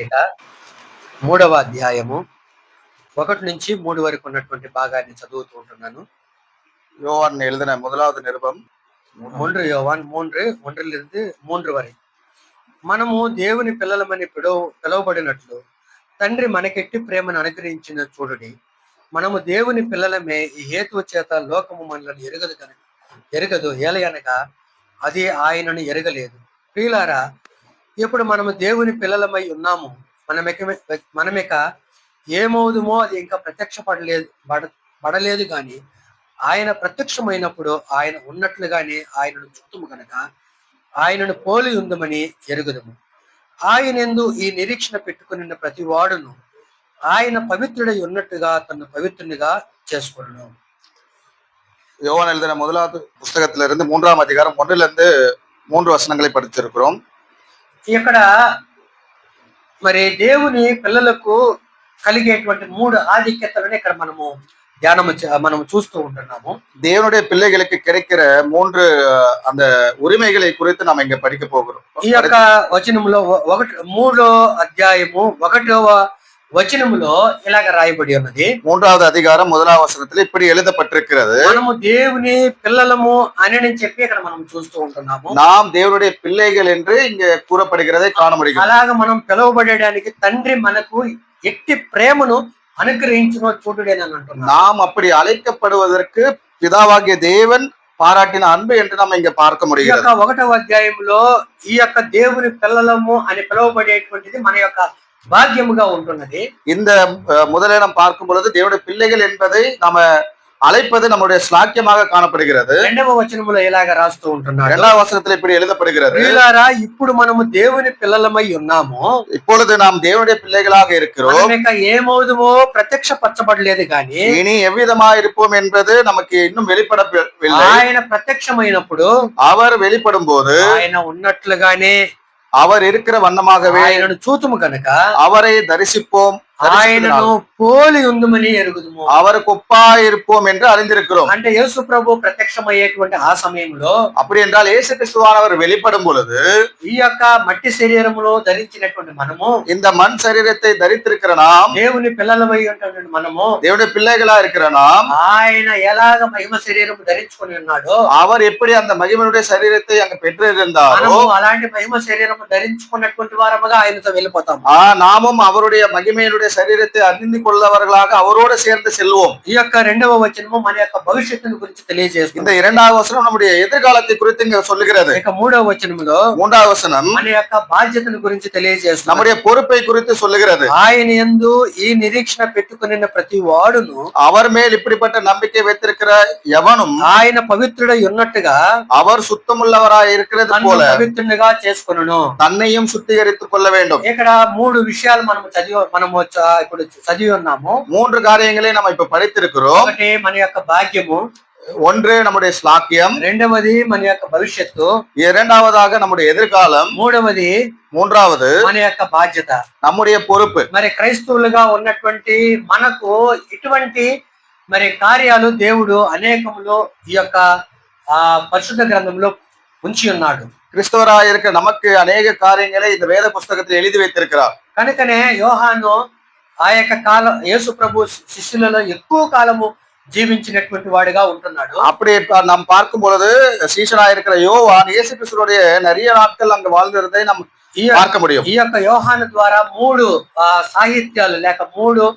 ఇక 3వ అధ్యాయము 1-3 వరకు ఉన్నటువంటి భాగాన్ని చదువుతూ ఉంటున్నాను. யோவான் எழுதின முதலாவது நிருபம் 3 யோவான் 1-3 వரை. మనము దేవుని పిల్లలమని పిలువబడినట్లు తండ్రి మనకెట్టి ప్రేమను అనుగ్రహించిన చూడుడి. మనము దేవుని పిల్లలమే, ఈ హేతువు చేత లోకము మనలను ఎరగదు ఏలయనగా అది ఆయనను ఎరగలేదు. ప్రియులారా, ఇప్పుడు మనము దేవుని పిల్లలమై ఉన్నాము. మనమిక ఏమవుదుమో అది ఇంకా పడలేదు గాని ఆయన ప్రత్యక్షమైనప్పుడు ఆయన ఉన్నట్లుగానే ఆయనను చూతుము గనక ఆయనను పోలి ఉందమని ఎరుగుదము. ఆయనందు ఈ నిరీక్షణ పెట్టుకుని ప్రతి వాడును ఆయన పవిత్రుడై ఉన్నట్టుగా తను పవిత్రునిగా చేసుకున్నాను. யோவான் எழுதின முதலாவது புஸ்தகத்திலிருந்து 3ஆம் அதிகாரம் 1-3 வசனங்களை படிச்சிருக்கிறோம். ఇక్కడ మరి దేవుని పిల్లలకు కలిగేటువంటి 3 ఆధిక్యతలను ఇక్కడ మనం చూస్తూ ఉంటున్నాము. தேவனுடைய பிள்ளைகளுக்கு கிடைக்கிற 3 அந்த உரிமைகளை குறித்து நாம் இங்க படிக்க போகிறோம். ఈ యొక్క వచనంలో 3వ అధ్యాయము 1వ వచనములో ఇలాగ రాయబడి ఉన్నది. 3வது அதிகாரம் 1ஆம் வசனத்தில் இப்படி எழுதப்பட்டிருக்கிறது. మనము దేవుని పిల్లలము అని చెప్పి ఇక్కడ మనం చూస్తూ ఉంటున్నాము. நாம் தேவனுடைய பிள்ளைகள் என்று இங்க கூறப்படுகிறதை காண முடியும். అలాగ మనం పిలువబడడానికి తండ్రి మనకు ఎట్టి ప్రేమను అనుగ్రహించిన చూడుడని అంటున్నాం. நாம் அப்படி அழைக்கப்படுவதற்கு பிதாவாகிய தேவன் பாராட்டின அன்பு என்று நம்ம இங்க பார்க்க முடிகிறது. 1వ అధ్యాయంలో ఈ యొక్క దేవుని పిల్లలము అని పిలువబడేటువంటిది మన యొక్క பாக்கியமுகா ఉంటున్నది. இந்த முதலில் நாம் பார்க்கும் பொழுது தேவனுடைய பிள்ளைகள் என்பதை நாம அழைப்பது நம்முடைய ஸ்லாக்கியமாக காணப்படுகிறது. 2వ వచనములో ఇలాగ రాస్తూ ఉంటున్నాడు. 2ஆம் வசனத்தில் இப்படி எழுதப்படுகிறது. ప్రియులారా, ఇప్పుడు మనము దేవుని పిల్లలమై ఉన్నాము. இப்பொழுது நாம் தேவனுடைய பிள்ளைகளாக இருக்கிறோம். మనమిక ఏమవుదుమో ప్రత్యక్షపరచబడలేదు కానీ இனி எவ்விதமாக இருப்போம் என்பது நமக்கு இன்னும் வெளிப்படவில்லை. ఆయన ప్రత్యక్షమైనప్పుడు, அவர் வெளிப்படும் போது ఆయన ఉన్నట్లుగానే அவர் இருக்கிற வண்ணமாகவே ఆయనను చూతుము కనుక அவரை தரிசிப்போம், ఆయనను పోలి ఉందుమని ఎరుగుదుము, அவருக்கு ஒப்பா இருப்போம் என்று அறிந்திருக்கிறோம். అంటే యేసు ప్రభు ప్రత్యక్షమయ్యేటువంటి ఆ సమయంలో, அப்படி என்றால் இயேசு கிறிஸ்துவானவர் வெளிப்படும் பொழுது ఈ యొక్క మట్టి శరీరములో ధరించినటువంటి మనము, இந்த மண் சரீரத்தை தரித்திருக்கிற நாம், దేవుని పిల్లలమై ఉన్నటువంటి మనము, தேவனுடைய பிள்ளைகளா இருக்கிற நாம், ఆయన ఎలాగ మహిమ శరీరము ధరించుకొని ఉన్నాడో, அவர் எப்படி அந்த மகிமையுடைய சரீரத்தை அங்க பெற்றிருந்தாரோ, మనము అలాంటి మహిమ శరీరము ధరించుకున్నటువంటి వారముగా ఆయనతో వెళ్ళిపోతాము. நாமும் அவருடைய மகிமையினுடைய சரீரத்தை அறிந்து கொள்ளவர்களாக அவரோடு சேர்ந்து செல்வோம். ఈ యొక్క 2వ వచనము మన యొక్క భవిష్యత్తును గురించి తెలియజేస్తుంది. இந்த 2ஆவது வசனம் நம்முடைய எதிர்காலத்தை குறித்து இங்க சொல்லுகிறது. ఇక 3వ వచనములో 3ஆவது வசனம் మన యొక్క బాధ్యతను గురించి తెలియజేస్తుంది. நம்முடைய பொறுப்பை குறித்து சொல்லுகிறது. ఆయన యందు ఈ నిరీక్షణ పెట్టుకుని ప్రతి వాడును, அவர் மேல் இப்படிப்பட்ட நம்பிக்கை வைத்திருக்கிற எவனும் ఆయన పవిత్రుడై ఉన్నట్టుగా அவர் சுத்தமுள்ளவராய் இருக்கிறது போல పవిత్రునిగా చేసుకొనును. தன்னையும் சுத்திகரித்துக் கொள்ள வேண்டும். ఇక్కడ 3 విషయాలు మనము ఇప్పుడు చదివి ఉన్నాము. 3 காரியங்களை நம்ம இப்ப படித்திருக்கிறோம். ఒకటి మన యొక్క భాగ్యము, ஒன்று நம்முடைய ஸ்லாக்கியம், రెండవది మన యొక్క భవిష్యత్తు, இரண்டாவதாக நம்முடைய எதிர்காலம், மூன்றாவது మన యొక్క బాధ్యత, நம்முடைய பொறுப்பு. మరి క్రైస్తవులుగా ఉన్నటువంటి మనకు ఇటువంటి మరి కార్యాలు దేవుడు అనేకములో ఈ యొక్క పరిశుద్ధ గ్రంథంలో ఉంచి ఉన్నాడు. கிறிஸ்தவராக இருக்க நமக்கு அநேக காரியங்களை இந்த வேத புஸ்தகத்தில் எழுதி வைத்திருக்கிறார். కనుకనే యోహాను ఆ యొక్క కాలం యేసు ప్రభు శిష్యులలో ఎక్కువ కాలము జీవించినటువంటి వాడిగా ఉంటున్నాడు. அப்படி நாம் பார்க்கும் பொழுது சீஷனாக இருக்கிற யோவான் இயேசு கிறிஸ்துவுடைய நிறைய நாட்கள் அங்க வாழ்ந்திருந்ததை நாம் பார்க்க முடியும். ఈ యొక్క యోహాను ద్వారా 3 సాహిత్యాలు లేక 3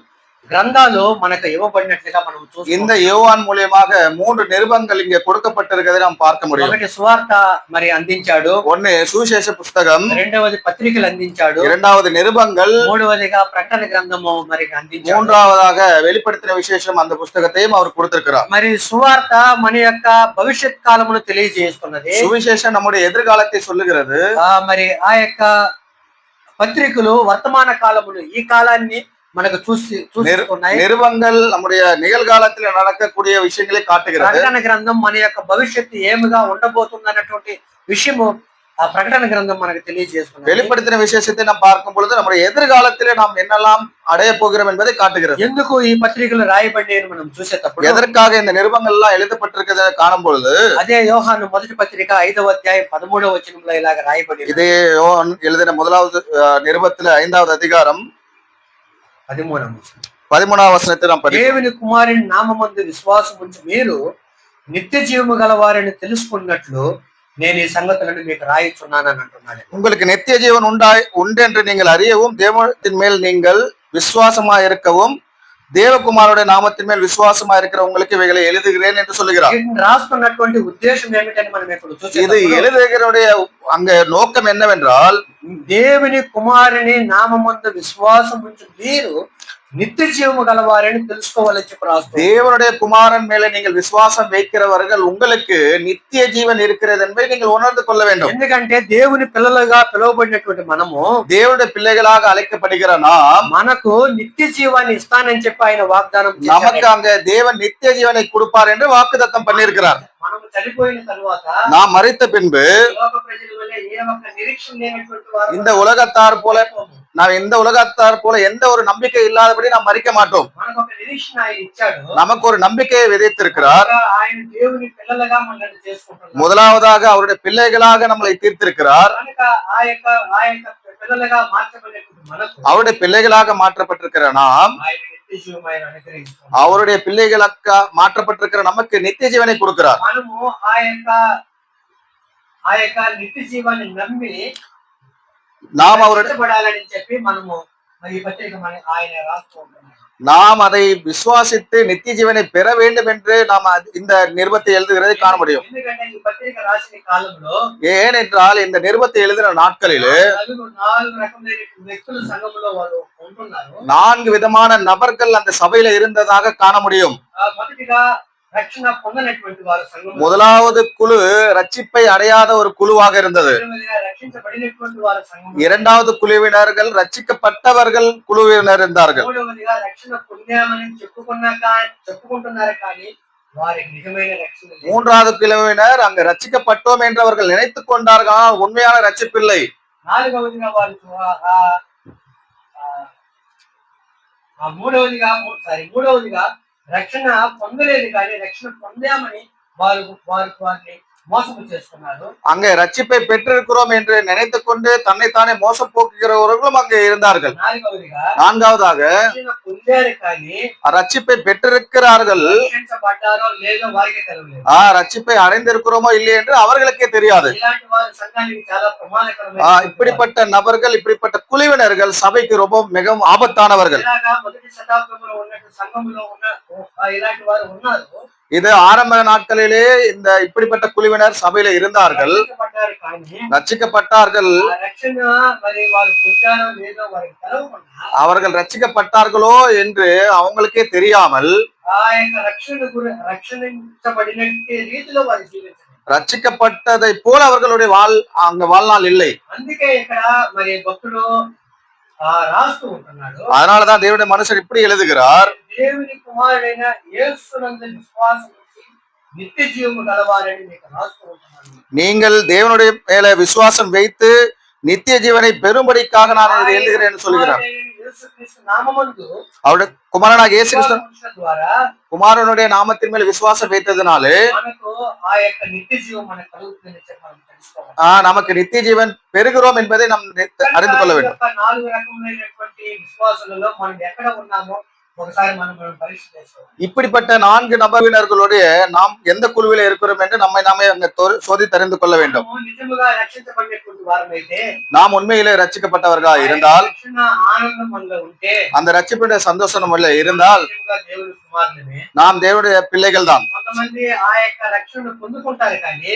గ్రంథాలు మనకు ఇవ్వబడినట్లుగా మనం చూస్తాం. இந்த யோவான் மூலமாக 3 நிருபங்கள் இங்கே கொடுக்கப்பட்டிருக்கிறதை நாம் பார்க்க முடியும். ఒకటి సువార్త మరి అందించాడు, ஒன்னு சுவிசேஷ புஸ்தகம், రెండవది పత్రికలు అందించాడు, இரண்டாவது நிருபங்கள், మూడవదిగా ప్రకటన గ్రంథము మరి అందించాడు, மூன்றாவதாக வெளிப்படுத்தின விசேஷம் அந்த புஸ்தகத்தையும் அவர் கொடுத்திருக்கிறார். మరి సువార్త మన యొక్క భవిష్యత్ కాలమును తెలియజేస్తున్నది. சுவிசேஷம் நம்முடைய எதிர்காலத்தை சொல்லுகிறது. మరి ఆ యొక్క పత్రికలు వర్తమాన కాలమును, ఈ కాలాన్ని మనకు చూస్తున్నాయి. நிருபங்கள் நம்முடைய நிகழ்காலத்தில் நடக்கக்கூடிய விஷயங்களை காட்டுகிறது. ప్రకటన గ్రంథం మన యొక్క భవిష్యత్తు ఏమిగా ఉండబోతుంది అన్నటువంటి విషయము ఆ ప్రకటన గ్రంథం మనకు తెలియజేస్తుంది. வெளிப்படுத்தின விசேஷத்தை நாம் பார்க்கும் பொழுது நம்முடைய எதிர்காலத்திலே நாம் என்னெல்லாம் அடைய போகிறோம் என்பதை காட்டுகிறது. ఎందుకు ఈ పత్రికలు రాయబడి అని మనం చూసేటప్పుడు எதற்காக இந்த நிருபங்கள் எல்லாம் எழுதப்பட்டிருக்கிறதை காணும் பொழுது అదే యోహాను మొదటి పత్రిక 5వ అధ్యాయం 13వ వచనంలో ఇలాగ రాయబడి ఉంది. இதே யோவான் எழுதின முதலாவது நிருபத்துல 5வது அதிகாரம் 13వ వచనం. 13వ వచనத்தை நாம் படிக்கிறோம். దేవుని కుమారుని నామమందు విశ్వాసం ఉంచి మీరు నిత్య జీవము గలవారని తెలుసుకున్నట్లు నేను ఈ సంగతులను మీకు రాయిచున్నానని అంటున్నాడు. உங்களுக்கு நித்திய ஜீவன் உண்டு என்று நீங்கள் அறியவும் தேவத்தின் மேல் நீங்கள் விசுவாசமா இருக்கவும் தேவகுமாரோட நாமத்தின் மேல் விசுவாசமா இருக்கிற உங்களுக்கு இவைகளை எழுதுகிறேன் என்று சொல்லுகிறார். వీటిని రాస్తున్నటువంటి ఉద్దేశం ఏమిటని మనం ఇప్పుడు இது చూసేటప్పుడు எழுதுகிறோடைய அங்க நோக்கம் என்னவென்றால் దేవుని కుమారుని నామమందు విశ్వాసం ఉంచి మీరు నిత్య జీవము గలవారని తెలుసుకోవాలని చెప్పి రాస్తుంది. தேவனுடைய குமாரன் மேல நீங்கள் விசுவாசம் வைக்கிறவர்கள் உங்களுக்கு நித்திய ஜீவன் இருக்கிறது என்பதை நீங்கள் உணர்ந்து கொள்ள வேண்டும். ఎందుకంటే దేవుని పిల్లలుగా పిలువబడినటువంటి మనము தேவனுடைய பிள்ளைகளாக அழைக்கப்படுகிற நாம் మనకు నిత్య జీవాన్ని ఇస్తానని చెప్పి ఆయన వాగ్దానం நமக்கு చేశారు. அங்க தேவன் நித்திய ஜீவனை கொடுப்பார் என்று வாக்குத்தத்தம் பண்ணியிருக்கிறார். మనము చనిపోయిన తరువాత நாம் மரித்த பின்பு లోక ప్రజల వల్ల ఏ ఒక్క నిరీక్షణ లేనటువంటి వారు இந்த உலகத்தார் போல நாம் இந்த உலகத்தார் போல எந்த ஒரு நம்பிக்கை இல்லாதபடி நாம் மறிக்க மாட்டோம். మనకు ఒక నిరీక్షణ ఆయన ఇచ్చాడు. நமக்கு ஒரு நம்பிக்கையை விதைத்திருக்கிறார். ఆయన దేవుని పిల్లలుగా మనల్ని చేసుకుంటున్నాడు. முதலாவதாக அவருடைய பிள்ளைகளாக நம்மளை தீர்த்திருக்கிறார். కనుక ఆ యొక్క పిల్లలుగా మార్చబడినటువంటి మనకు அவருடைய பிள்ளைகளாக மாற்றப்பட்டிருக்கிற நாம் ఆయన నిత్య జీవం ఆయన అనుగ్రహిస్తున్నాడు. அவருடைய பிள்ளைகளாக மாற்றப்பட்டிருக்கிற நமக்கு நித்திய ஜீவனை கொடுக்கிறார். మనము ఆ యొక్క నిత్య జీవాన్ని నమ్మి நாம் அவருடைய పడాలని చెప్పి మనము ఈ పత్రిక ఆయన రాస్తూ ఉంటున్నాం. நாம் அதை விசுவாசித்து நித்திய ஜீவனை பெற வேண்டும் என்று நாம் இந்த நிருபத்தை எழுதுகிறதை காண முடியும். ఎందుకంటే ఈ పత్రిక రాసిన కాలంలో ஏனென்றால் இந்த நிருபத்தை எழுதின நாட்களில் నాలుగు రకమైన వ్యక్తులు సంఘంలో వాళ్ళు ఉంటున్నారు. 4 விதமான நபர்கள் அந்த சபையில இருந்ததாக காண முடியும். మొదటిగా రక్షణ పొందనటువంటి వారు సంఘంలో, முதலாவது குழு ரட்சிப்பை அடையாத ஒரு குழுவாக இருந்தது. రెండవదిగా రక్షించబడినటువంటి వారు సంఘంలో, இரண்டாவது குழுவினர்கள் ரட்சிக்கப்பட்டவர்கள் குழுவினர் இருந்தார்கள். మూడవదిగా రక్షణ పొందామని చెప్పుకుంటున్నారు కానీ వారికి నిజమైన రక్షణ లేదు. மூன்றாவது குழுவினர் அங்க ரட்சிக்கப்பட்டோம் என்று அவர்கள் நினைத்துக் கொண்டார்கள், ஆனால் உண்மையான ரட்சிப்பில்லை. నాలుగవదిగా వాళ్ళు మూడవదిగా రక్షణ పొందలేదు కానీ రక్షణ పొందామని వారిని మోసము చేసుకున్నారు. அங்கே ரட்சிப்பை பெற்றிருக்கிறோம் என்று நினைத்துக் கொண்டு தன்னைத்தானே மோசம் போக்குகிறவர்களும் அங்கே இருந்தார்கள். நான்காவதாக రక్షణ పొందారు కానీ ரட்சிப்பை பெற்றிருக்கிறார்கள், రక్షించబడ్డారో లేదో వారికి తెలియలేదు. ரட்சிப்பை அடைந்திருக்கிறோமோ இல்லை என்று அவர்களுக்கே தெரியாது. ఇలాంటి వారు సంఘానికి చాలా ప్రమాదకరమైన இப்படிப்பட்ட நபர்கள், இப்படிப்பட்ட குழுவினர்கள் சபைக்கு ரொம்ப மிகவும் ஆபத்தானவர்கள். ఇలాగా మొదటి శతాబ్దంలో ఉన్నట్టు సంఘంలో ఉన్న ఇలాంటి వారు ఉన్నారు. இது ஆரம்ப நாட்களிலே இந்த இப்படிப்பட்ட குழுவினர் சபையில இருந்தார்கள், రక్షించబడ్డారు కానీ ரட்சிக்கப்பட்டார்கள். ఆ రక్షణ మరి వారు పొందారో లేదో వారికి తెలవకుండా அவர்கள் ரட்சிக்கப்பட்டார்களோ என்று அவங்களுக்கே தெரியாமல் ఆ యొక్క రక్షించబడినట్టు రీతిలో వారు జీవించారు. ரட்சிக்கப்பட்டதை போல அவர்களுடைய வாழ்நாள் இல்லை. అందుకే ఇక్కడ మరి భక్తుడు రాస్తూ ఉంటున్నాడు. அதனாலதான் தேவனுடைய மனுஷன் இப்படி எழுதுகிறார், దేవుని కుమారుడైన యేసునందు విశ్వాసం ఉంచి నిత్య జీవము గలవారని మీకు రాస్తూ ఉంటున్నాను. நீங்கள் தேவனுடைய மேல விசுவாசம் வைத்து நித்திய ஜீவனை பெறும்படிக்காக நான் இதை எழுதுகிறேன் சொல்கிறார். యేసుక్రీస్తు నామమందు அவருடைய குமாரனாக இயேசு கிறிஸ்து ఉంచడం ద్వారా குமாரனுடைய நாமத்தின் மேல் விசுவாசம் வைத்ததினாலே మనకు ఆ యొక్క నిత్య జీవం మనకు కలుగుతుందని చెప్పి మనం తెలుసుకోవాలి. நமக்கு நித்திய ஜீவன் பெறுகிறோம் என்பதை நாம் அறிந்து கொள்ள வேண்டும். 4 రకములైనటువంటి విశ్వాసాలలో మనం ఎక్కడ ఉన్నామో ఒకసారి మనం పరీక్ష చేసుకోవాలి. இப்படிப்பட்ட 4 நபரினர்களுடைய நாம் எந்த குழுவில இருக்கிறோம் என்று நம்மை நாமே அங்க சோதித்து அறிந்து கொள்ள வேண்டும். నిజముగా రక్షించబడినటువంటి వారమైతే, நாம் உண்மையிலே ரட்சிக்கப்பட்டவர்களாக இருந்தால், రక్షణ ఆనందం మనలో ఉంటే, அந்த ரட்சிப்புடைய சந்தோஷம் நம்மள இருந்தால் దేవుని కుమారులమే. நாம் தேவனுடைய பிள்ளைகள் தான். కొంతమంది ఆ యొక్క రక్షణను పొందుకుంటారు కానీ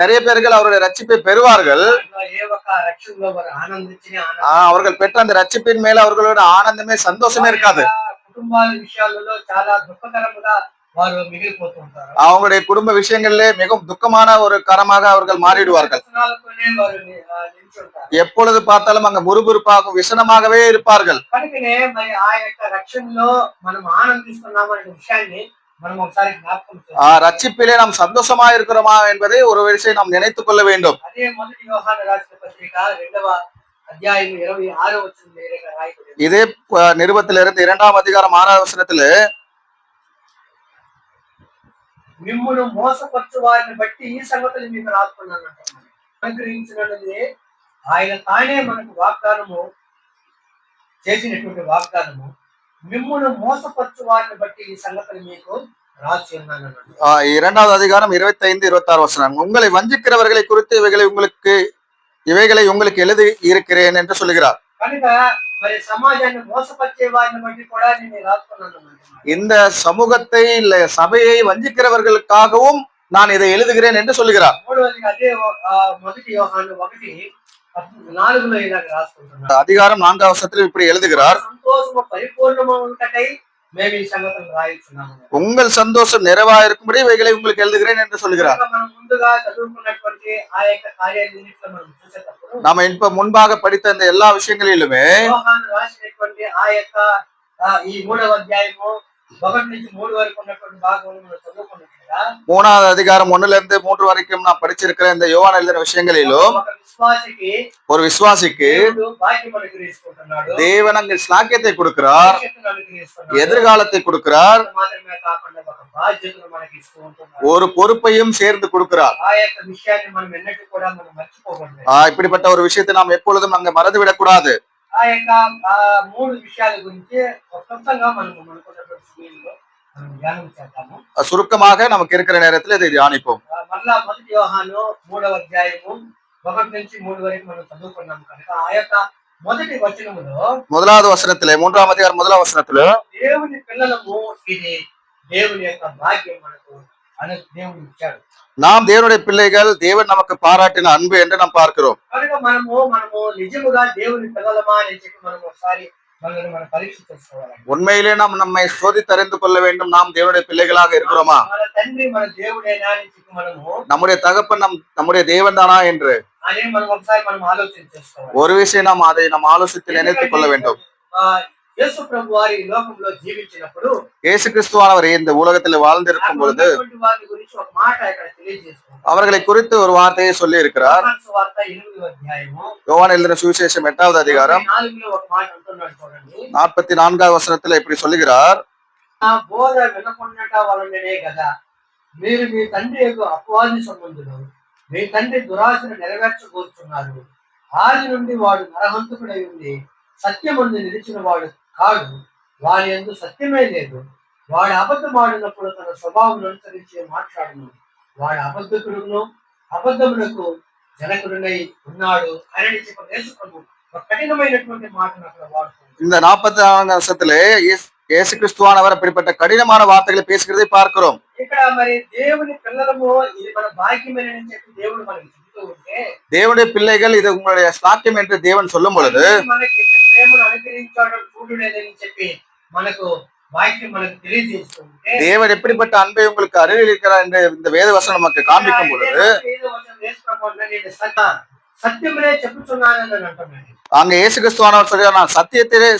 நிறைய பேர்கள் அவருடைய ரட்சிப்பை பெறுவார்கள், ఏ ఒక్క రక్షణలో వారు ఆనందించిన அவர்கள் பெற்ற அந்த ரட்சிப்பின் மேல அவர்களோட ஆனந்தமே சந்தோஷமே இருக்காது. కుటుంబాల విషయాలలో చాలా దుఃఖకరముగా వారు మిగిలిపోతుంటారు. அவங்களுடைய குடும்ப விஷயங்களிலே மிகவும் துக்கமான ஒரு கரமாக அவர்கள் மாறிடுவார்கள். எப்பொழுது பார்த்தாலும் அங்க முறுமுறுப்பாக விசனமாகவே இருப்பார்கள். కనుకనే మరి ఆ యొక్క రక్షణలో మనం ఆనందిస్తున్నామనే విషయాన్ని మనం ఒకసారి జ్ఞాపకం ரட்சிப்பிலே நாம் சந்தோஷமா இருக்கிறோமா என்பதை ஒரு விஷயம் நாம் நினைத்துக் கொள்ள வேண்டும். అదే మొదటి యోహాను రాసిన పత్రిక 2వ అధ్యాయం 26వ వచనం నేరుగా రాయబడింది. இதே நிருபத்திலிருந்து 2ஆம் அதிகாரம் 6ஆம் வசனத்துல మిమ్మును మోసపరచు వారిని బట్టి ఈ సంగతులు మీకు రాస్తున్నాను అంటున్నాడు. అనుగ్రహించినది ఆయన తానే మనకు వాగ్దానము చేసినటువంటి వాగ్దానము, మిమ్మును మోసపరచు వారిని బట్టి ఈ సంగతులు మీకు రాసి ఉన్నాను అన్నాడు. 2வது அதிகாரம் 25, 26 வசனம். உங்களை வஞ்சிக்கிறவர்களை குறித்து இவைகளை உங்களுக்கு எழுதி இருக்கிறேன் என்று சொல்லுகிறார். కనుక మరి సమాజాన్ని మోసపరిచే వారిని బట్టి కూడా నేను రాస్తున్నాను అన్నాడు. இந்த சமூகத்தை இல்ல சபையை வஞ்சிக்கிறவர்களுக்காகவும் நான் இதை எழுதுகிறேன் என்று சொல்லுகிறார். మూడవది అదే మొదటి యోహాను 1:4లో ఇలాగ రాసుకుంటున్నాడు. அதிகாரம் 4ஆம் வசனத்தில் இப்படி எழுதுகிறார். సంతోషము పరిపూర్ణమగుటకై మేము ఈ సంగతులు రాయిస్తున్నాము. உங்கள் சந்தோஷம் நிறைவாக இருக்கும்படி இவைகளை உங்களுக்கு எழுதுகிறேன் என்று சொல்லுகிறார். మనం ముందుగా చదువుకున్నటువంటి ఆ యొక్క కార్యాలన్నిటిలో మనం చూసేటప్పుడు நாம இப்ப முன்பாக படித்த இந்த எல்லா விஷயங்களிலுமே యోహాను రాసినటువంటి ఆ యొక్క ఈ 3వ అధ్యాయము 1 నుంచి 3 వరకు ఉన్నటువంటి భాగంలో మనం చదువుకున్నట్లుగా 3வது அதிகாரம் 1ல இருந்து 3 வரைக்கும் நான் படிச்சிருக்கிற இந்த யோவான் எழுதின விஷயங்களிலும் ఒక విశ్వాసికి ஒரு విశ్వాசிக்கு దేవుడు భాగ్యం అనుగ్రహిస్తున్నాడు, தேவன் அங்கு ஸ்லாக்கியத்தை கொடுக்கிறார், భవిష్యత్తును అనుగ్రహిస్తున్నాడు. எதிர்காலத்தை கொடுக்கிறார், మాత్రమే కాకుండా ఒక బాధ్యతను మనకి ఇస్తూ ఉంటున్నాడు. ஒரு பொறுப்பையும் சேர்ந்து கொடுக்கிறார். ఆ యొక్క విషయాన్ని మనం ఎన్నటూ కూడా మనం మర్చిపోకూడదు. இப்படிப்பட்ட ஒரு விஷயத்தை நாம் எப்பொழுதும் அங்க மறந்து விடக்கூடாது. ఆ యొక్క 3 విషయాల గురించి క్లుప్తంగా మనం మనకున్నటువంటి సమయంలో మనం ధ్యానం చేద్దాము. சுருக்கமாக நமக்கு இருக்கிற நேரத்தில் இதை தியானிப்போம். మరలా మొదటి యోహాను 3వ అధ్యాయము 1 నుంచి 3 వరకు మనం చదువుకున్నాం కనుక ఆ యొక్క మొదటి వచనములో 1வது வசனத்திலே 3ஆம் அதிகாரம் 1ஆம் வசனத்திலே దేవుని పిల్లలము, ఇది దేవుని యొక్క భాగ్యం మనకు దేవుడు ఇచ్చాడు. நாம் தேவனுடைய பிள்ளைகள், தேவன் நமக்கு பாராட்டின அன்பு என்று நாம் பார்க்கிறோம். కనుక మనము నిజముగా దేవుని పిల్లలమా అని చెప్పి మనం ఒకసారి మనల్ని మనం పరీక్ష చేసుకోవాలి. உண்மையிலே நாம் நம்மை சோதித்தறிந்து கொள்ள வேண்டும். நாம் தேவனுடைய பிள்ளைகளாக இருக்கிறோமா, మన తండ్రి మన దేవుడేనా అని చెప్పి మనము நம்முடைய தகப்பன் நம்முடைய தேவன் தானா என்று అని మనం ఒకసారి మనం ఆలోచన చేసుకోవాలి. ஒரு விஷயம் நாம் அதை நாம் ஆலோசித்து நினைத்துக் கொள்ள வேண்டும். యేసు ప్రభు వారి ఈ లోకంలో జీవించినప్పుడు இயேசு கிறிஸ்துவானவர் இந்த உலகத்தில் வாழ்ந்திருக்கும் பொழுது వారి గురించి ఒక మాట ఇక్కడ తెలియజేస్తున్నారు. அவர்களை குறித்து ஒரு வார்த்தையை சொல்லி இருக்கிறார். యోహాను సువార్త 8వ అధ్యాయము யோவான் எழுதின சுவிசேஷம் 8வது அதிகாரம் 4లో ఒక మాట అంటున్నాడు చూడండి. 44வது వచనத்தில் இப்படி சொல்லுகிறார். నా బోధ వినకుండట వలననే కదా మీరు మీ తండ్రి యొక్క అపవాది సంబంధులు, మీ తండ్రి దురాశను నెరవేర్చబోతున్నారు. ఆది నుండి వాడు నరహంతకుడై ఉంది, సత్యమందు నిలిచిన వాడు కాడు, వారి యందు సత్యమే లేదు. వాడు అబద్ధమాడినప్పుడు తన స్వభావం అనుసరించి మాట్లాడును. వాడు అబద్ధకుడును అబద్ధమునకు జనకుడునై ఉన్నాడు అని చెప్పి యేసు ప్రభు ఒక కఠినమైనటువంటి మాటను అక్కడ వాడుతుంది. இந்த 44வது வசனத்திலே இயேசு கிறிஸ்துவானவர் அப்படிப்பட்ட கடினமான வார்த்தைகளை பேசுகிறதை பார்க்கிறோம். ఇక్కడ మరి దేవుని పిల్లలము, ఇది మన భాగ్యమని చెప్పి దేవుడు మనకి చెబుతూ ఉంటే, தேவனுடைய பிள்ளைகள் இது உங்களுடைய ஸ்லாக்கியம் என்று தேவன் சொல்லும் பொழுது మనకి ప్రేమను అనుగ్రహించాడు చూడునేదని చెప్పి మనకు వాక్యం మనకు తెలియజేస్తూ ఉంటే, தேவன் எப்படிப்பட்ட அன்பை உங்களுக்கு அறிவிக்கிறார் என்று இந்த வேத வசனம் நமக்கு காண்பிக்கும் பொழுது సత్యమునే చెప్పుచున్నానని అంటున్నాడు. அங்க இயேசு கிறிஸ்துவானவர் சொல்கிறார், நான்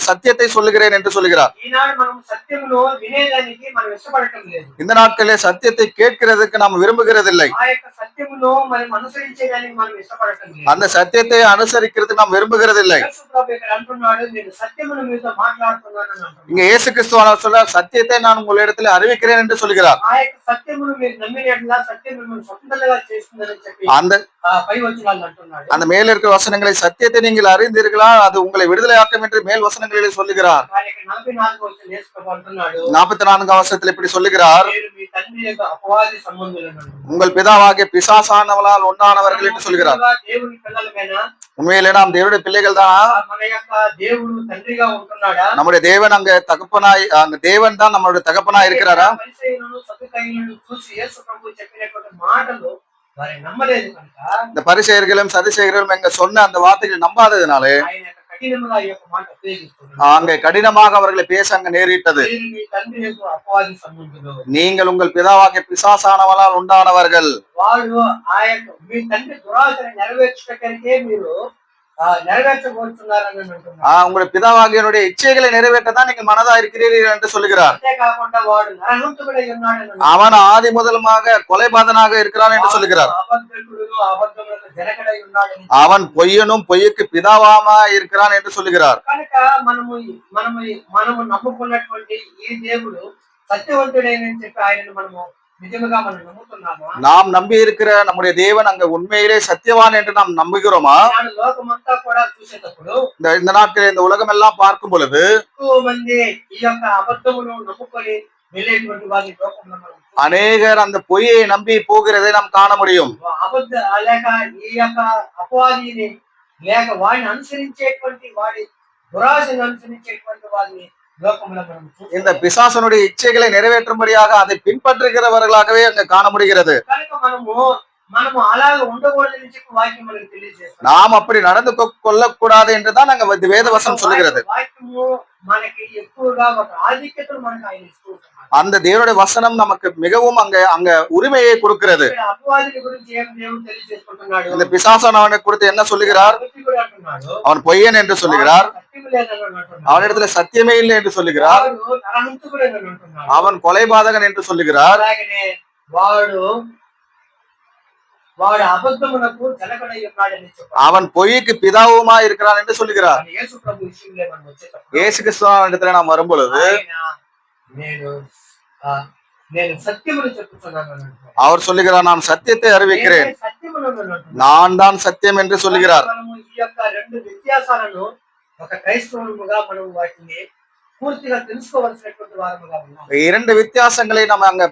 சத்தியத்தை சொல்லுகிறேன் என்று சொல்லுகிறார். ఈనాడు మనం సత్యమును వినేదానికి మనం ఇష్టపడటం లేదు. இந்த நாட்களிலே சத்தியத்தை கேட்கிறதுக்கு நாம் விரும்புகிறதில்லை. ఆ యొక్క సత్యమును మనం అనుసరించేదానికి మనం ఇష్టపడటం లేదు. அந்த சத்தியத்தை அனுசரிக்கிறதுக்கு நாம் விரும்புகிறதில்லை. యేసు ప్రభు ఇక్కడ అంటున్నాడు, నేను సత్యమును మీతో మాట్లాడుతున్నానని అంటున్నాడు. இங்க இயேசு கிறிஸ்துவானவர் சொல்றார், சத்தியத்தை நான் உங்களிடத்தில் அறிவிக்கிறேன் என்று சொல்கிறார். ఆ యొక్క సత్యమును మీరు నమ్మినట్లా సత్యం మిమ్మల్ని స్వతంత్రంగా చేస్తుందని చెప్పి அந்த పై వచనాలు అంటున్నాడు. அந்த மேல இருக்கிற வசனங்களை, சத்தியத்தை நீங்கள் அறிந்தீர்களா, அது உங்களை விடுதலையாக்கும் என்று மேல் வசனங்களிலே சொல்லுகிறார். 44వ వచనం యేసు ప్రభు అంటున్నాడు, 44ஆம் வசனத்தில் இப்படி சொல்லுகிறார், మీరు మీ తండ్రి యొక్క అపవాది సంబంధులను, உங்கள் பிதாவாகிய பிசாசானவளால் உண்டானவர்கள் என்று சொல்கிறார். దేవుని పిల్లలమేనా, உண்மையிலே நாம் தேவனுடைய பிள்ளைகள் தானா, మన యొక్క దేవుడు తండ్రిగా ఉంటున్నాడా, நம்முடைய தேவன் அங்க தகப்பனாய், அங்க தேவன் தான் நம்மளுடைய தகப்பனாய் இருக்கிறாரா? పరిసయ్యులను సదుకాయులను చూసి యేసు ప్రభు చెప్పినటువంటి మాటలు వారి నమ్మలేదు కనుక, இந்த பரிசேயர்களும் சதுசேயர்களும் எங்க சொன்ன அந்த வார்த்தைகளை நம்பாததினாலே ఆయన యొక్క కఠినంగా ఈ యొక్క మాట ఉపయోగిస్తున్నారు. அங்கே கடினமாக அவர்களை பேச அங்க நேரிட்டது. మీరు మీ తండ్రి యొక్క అపవాది సంబంధులు, நீங்கள் உங்கள் பிதாவாகிய பிசாசானவளால் உண்டானவர்கள். వాడు ఆ యొక్క మీ తండ్రి దురాశను నెరవేర్చడానికే మీరు నెరవేర్చబోతున్నారని అంటున్నాడు. உங்களுடைய பிதாவாகியனுடைய இச்சைகளை நிறைவேற்றதான் நீங்கள் மனதா இருக்கிறீர்கள் என்று சொல்லுகிறார். అంతేకాకుండా వాడు నరహంతకుడై ఉన్నాడని, அவன் ஆதி முதலுமாக கொலைபாதனாக இருக்கிறான் என்று சொல்லுகிறார். అబద్ధకుడును అబద్ధములకు జనకుడై ఉన్నాడని, அவன் பொய்யனும் பொய்யுக்கு பிதாவாமா இருக்கிறான் என்று சொல்லுகிறார். కనుక మనము నమ్ముకున్నటువంటి ఈ దేవుడు సత్యవంతుడైనని చెప్పి ఆయనను మనము నిజముగా మనం నమ్ముతున్నామా? நாம் நம்பி இருக்கிற நம்முடைய தேவன் அங்க உண்மையிலே சத்தியவான் என்று நாம் நம்புகிறோமா? ఈనాడు లోకమంతా కూడా చూసేటప్పుడు இந்த நாட்களில் இந்த உலகம் எல்லாம் பார்க்கும் பொழுது ఎక్కువ మంది ఈ యొక్క అబద్ధమును నమ్ముకొని వెళ్ళేటువంటి వారి లోకంలో మనం చూస్తున్నాం. அநேகர் அந்த பொய்யை நம்பி போகிறதை நாம் காண முடியும். అబద్ధ లేక ఈ యొక్క అపవాదిని లేక వాడిని అనుసరించేటువంటి వాడి దురాశను అనుసరించేటువంటి వారిని లోకంలో మనం இந்த చూస్తున్నాం. பிசாசனுடைய இச்சைகளை நிறைவேற்றும்படியாக அதை பின்பற்றுகிறவர்களாகவே அங்க காண முடிகிறது. కనుక మనము అలాగ ఉండకూడదని చెప్పి వాక్యం మనకు తెలియజేస్తుంది. நாம் அப்படி நடந்து கொள்ளக்கூடாது என்றுதான் அங்க வேதவசனம் சொல்லுகிறது. వాక్యము మనకి ఎక్కువగా ఒక ఆధిక్యతను మనకు ఆయన ఇస్తూ ఉంటున్నాడు. அந்த தேவனுடைய வசனம் நமக்கு மிகவும் அங்க உரிமையை கொடுக்கிறது. ఇక్కడ అపవాదిని గురించి ఏం దేవుడు తెలియజేసుకుంటున్నాడు? இந்த பிசாசானவனை குறித்து என்ன சொல்லுகிறார்? భక్తుడు అంటున్నాడు, அவன் பொய்யன் என்று சொல்லுகிறார். సత్యము లేదని అంటున్నాడు. அவனிடத்துல சத்தியமே இல்லை என்று சொல்லுகிறார். వాడు నరహంతకుడు అని అంటున్నాడు. அவன் கொலைபாதகன் என்று சொல்லுகிறார். అలాగనే వాడు అబద్ధమునకు జనకుడై ఉన్నాడని చెప్పాడు. அவன் பொய்க்கு பிதாவுமா இருக்கிறான் என்று சொல்லுகிறார். యేసు ప్రభు విషయంలో మనం వచ్చేటప్పుడు இயேசு கிறிஸ்துவிடத்துல நாம் வரும் பொழுது ఆయన నేను సత్యమును చెప్పుతున్నాను అని అంటున్నాడు. அவர் சொல்லுகிறார், நான் சத்தியத்தை அறிவிக்கிறேன், నేనే సత్యమును అని అంటున్నాడు. நான் தான் சத்தியம் என்று சொல்லுகிறார். మనము ఈ యొక్క రెండు వ్యత్యాసాలను ఒక క్రైస్తవులుగా మనం వాటిని పూర్తిగా తెలుసుకోవాల్సినటువంటి వారముగా ఉన్నాం. இரண்டு வித்தியாசங்களை நம்ம அங்க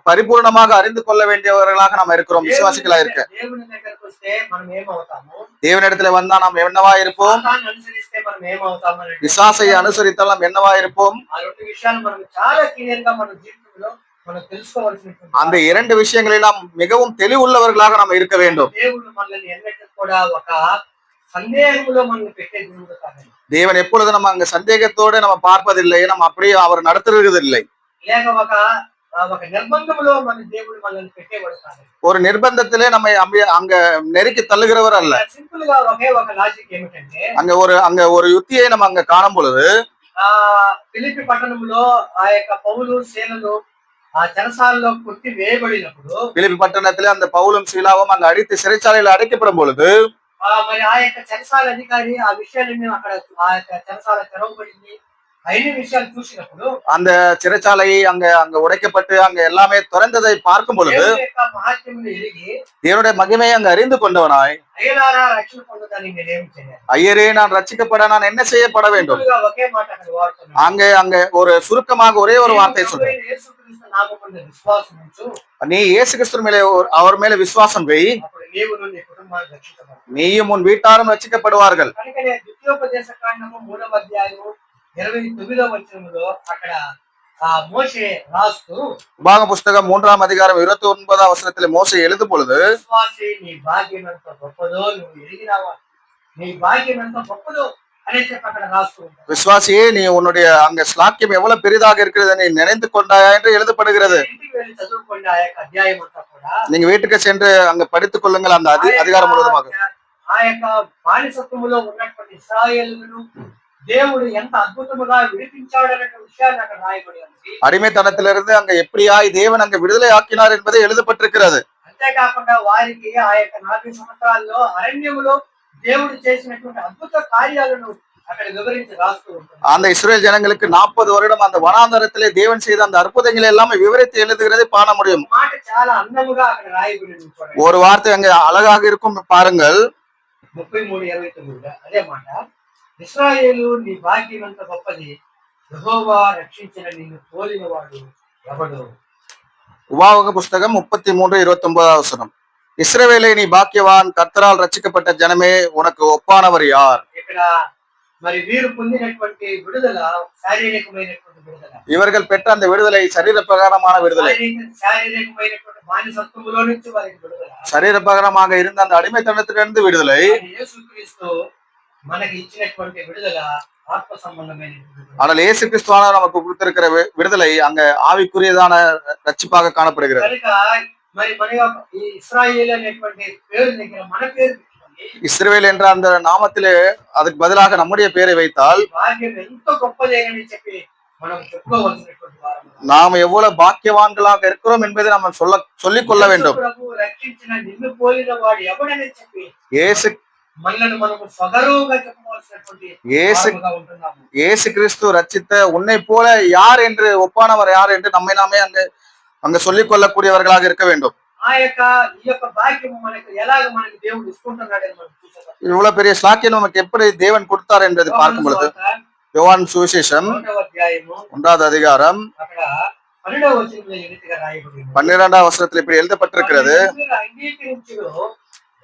பரிபூர்ணமாக அறிந்து கொள்ள வேண்டியவர்களாக நாம் இருக்கிறோம், விசுவாசிகளா இருக்க. దేవుని దగ్గరకు వస్తే మనం ఏమవుతాము? தேவனிடத்துல வந்தா நாம் என்னவா இருப்போம்? సాతాన్ని అనుసరిస్తే మనం ఏమవుతాము అని అంటే, விசுவாசை అనుసరిத்தால் நாம் என்னவா இருப்போம்? ఆ రెండు విషయాలు మనం చాలా క్లియర్ గా మన జీవితంలో మనం తెలుసుకోవాల్సినటువంటి அந்த இரண்டு விஷயங்களில் நாம் மிகவும் தெளிவுள்ளவர்களாக நாம் இருக்க வேண்டும். దేవుడు మనల్ని ఎన్నటికీ కూడా ఒక సందేహంలో మనల్ని పెట్టే దేవుడు కాదండి. தேவன் எப்பொழுது நம்ம அங்க சந்தேகத்தோட நம்ம பார்ப்பதில்லை, நம்ம அப்படியே அவர் நடத்துவதில்லை. లేక ఒక నిర్బంధంలో మన దేవుడు మనల్ని పెట్టేవాడు కాదండి. ஒரு நிர்பந்தத்திலே நம்ம அங்க நெருக்கி தள்ளுகிறவர் அல்ல. సింపుల్ గా ఒకే ఒక లాజిక్ ఏమిటంటే, அங்க ஒரு யுத்தியை நம்ம அங்க காணும் பொழுது ఆ ఫిలిప్పి పట్టణంలో ఆ యొక్క పౌలు సేనలు ఆ చెరసాలలో కొట్టి వేయబడినప్పుడు, பிலிப்பி பட்டணத்திலே அந்த பவுலும் சீலாவும் அங்க அடித்து சிறைச்சாலையில் அடைக்கப்படும் பொழுது మరి ఆ యొక్క చెరసాల అధికారి ఆ విషయాలన్నీ అక్కడ ఆ యొక్క చెరసాల తెరవబడింది అయిన విషయాలు చూసినప్పుడు, அந்த சிறைச்சாலை அங்க உடைக்கப்பட்டு அங்க எல்லாமே திறந்ததை பார்க்கும் பொழுது దేవుని యొక్క మహాత్మ్యమును ఎరిగి, தேவனுடைய மகிமையை அங்க அறிந்து கொண்டவனாய், అయ్యలారా రక్షణ పొందడానికి నేనేం చేయాలి? ஐயரே நான் ரட்சிக்கப்பட நான் என்ன செய்யப்பட வேண்டும்? సింపుల్గా ఒకే మాట అక్కడ వాడుతున్నాడు. அங்க ஒரு சுருக்கமாக ஒரே ஒரு வார்த்தை சொல்றேன், ప్రభువైన యేసుక్రీస్తు నామమున విశ్వాసం ఉంచు, நீ இயேசு கிறிஸ்து மேலே அவர் மேல விசுவாசம் வை, అప్పుడు నీవును నీ కుటుంబాన్ని రక్షించబడతావు. நீயும் உன் வீட்டாரும் ரட்சிக்கப்படுவார்கள். కనుకనే ద్వితీయోపదేశ కాండము 3వ అధ్యాయము 29వ వచనములో అక్కడ ఆ మోషే రాస్తూ, உபாக புஸ்தகம் 3ஆம் அதிகாரம் 29ஆம் வசனத்திலே மோசே எழுதும் பொழுது, విశ్వాసి నీ భాగ్యం ఎంత గొప్పదో నువ్వు ఎరిగినావా, నీ భాగ్యం ఎంత గొప్పదో అని చెప్పి అక్కడ రాస్తూ ఉంటాడు. விசுவாசியே நீ உன்னுடைய அங்க ஸ்லாக்கியம் எவ்வளவு பெரிதாக இருக்கிறது நீ நினைத்து கொண்டாயா என்று எழுதப்படுகிறது. ఇంటికి వెళ్ళి చదువుకోండి ఆ యొక్క అధ్యాయం అంతా కూడా. நீங்க வீட்டுக்கு சென்று அங்க படித்துக் கொள்ளுங்கள் அந்த அதிகாரம் முழுவதுமாக. ఆ యొక్క బానిసత్వములో ఉన్నటువంటి ఇశ్రాయేలును దేవుడు ఎంత అద్భుతముగా విడిపించాడనే విషయాన్ని అక్కడ రాయబడి ఉంది. அடிமைத்தனத்திலிருந்து அங்க எப்படியாய் தேவன் அங்க விடுதலை ஆக்கினார் என்பதை எழுதப்பட்டிருக்கிறது. అంతేకాకుండా వారికి ఆ యొక్క 40 సంవత్సరాల్లో అరణ్యములో దేవుడు చేసినటువంటి అద్భుత కార్యాలను అక్కడ వివరించి రాస్తూ ఉంటారు. அந்த இஸ்ரேல் ஜனங்களுக்கு 40 வருடம் அந்த வனாந்தரத்திலே தேவன் செய்த அந்த அற்புதங்களை எல்லாமே விவரித்து எழுதுகிறதை காண முடியும். మాట చాలా అందముగా అక్కడ రాయబడి ఉంది చూడండి. ஒரு வார்த்தை அங்க அழகாக இருக்கும் பாருங்கள். 33:29 అదే మాట. ఇశ్రాయేలు నీ భాగ్యం ఎంత గొప్పది, యెహోవా రక్షించిన నిన్ను పోలినవాడు ఎవడు? உபாகம புஸ்தகம் 33:29 வசனம். இஸ்ரவேலே நீ பாக்கியவான், கர்த்தரால் ரட்சிக்கப்பட்ட ஜனமே உனக்கு ஒப்பானவர் யார்? ఇక్కడ మరి వీరు పొందినటువంటి విడుదల శారీరకమైనటువంటి విడుదల, இவர்கள் பெற்ற அந்த விடுதலை சரீர பிரகாரமான விடுதலை, శారీరకమైనటువంటి బానిసత్వములో నుంచి వారికి విడుదల, சரீர பிரகாரமாக இருந்த அந்த அடிமைத்தனத்திலிருந்து விடுதலை. యేసుక్రీస్తు మనకి ఇచ్చినటువంటి విడుదల ఆత్మ సంబంధమైనటువంటి. ஆனால் இயேசு கிறிஸ்துவானவர் நமக்கு கொடுத்திருக்கிற விடுதலை அங்க ஆவிக்குரியதான ரட்சிப்பாக காணப்படுகிறது. కనుక మరి మన ఈ ఇశ్రాయేలు అనేటువంటి పేరు దగ్గర మన పేరు పెట్టుకున్నాం. இஸ்ரவேல் என்ற அந்த நாமத்திலே அதுக்கு பதிலாக நம்முடைய பெயரை வைத்தால் ఈ భాగ్యం ఎంతో గొప్పదేనని చెప్పి మనం చెప్పుకోవాల్సినటువంటి వారం. நாம் எவ்வளவு பாக்கியவான்களாக இருக்கிறோம் என்பதை நம்ம சொல்லிக் கொள்ள வேண்டும். ప్రభు రక్షించిన నిన్ను పోలిన వాడు ఎవడని చెప్పి இயேசு మనల్ని మనము సగర్వంగా చెప్పుకోవాల్సినటువంటి వారముగా ఉంటున్నాము. இயேசு கிறிஸ்து ரட்சித்த உன்னை போல யார் என்று ஒப்பானவர் யார் என்று நம்மை நாமே அங்க சொல்லிக் கொள்ளக்கூடியவர்களாக இருக்க வேண்டும். ఈ యొక్క భాగ్యము మనకు ఎలాగ మనకు దేవుడు ఇస్తుంటున్నాడని మనం చూసాం. இவ்வளவு பெரிய ஸ்லாக்கியம் நமக்கு எப்படி தேவன் கொடுத்தார் என்பதை பார்க்கும் பொழுது யோவான் சுவிசேஷம் 1வது அதிகாரம் 12వ వచనంలో ఈ రీతిగా రాయబడింది. 12వ వచనத்தில் இப்படி எழுதப்பட்டிருக்கிறது. అంగీకరించును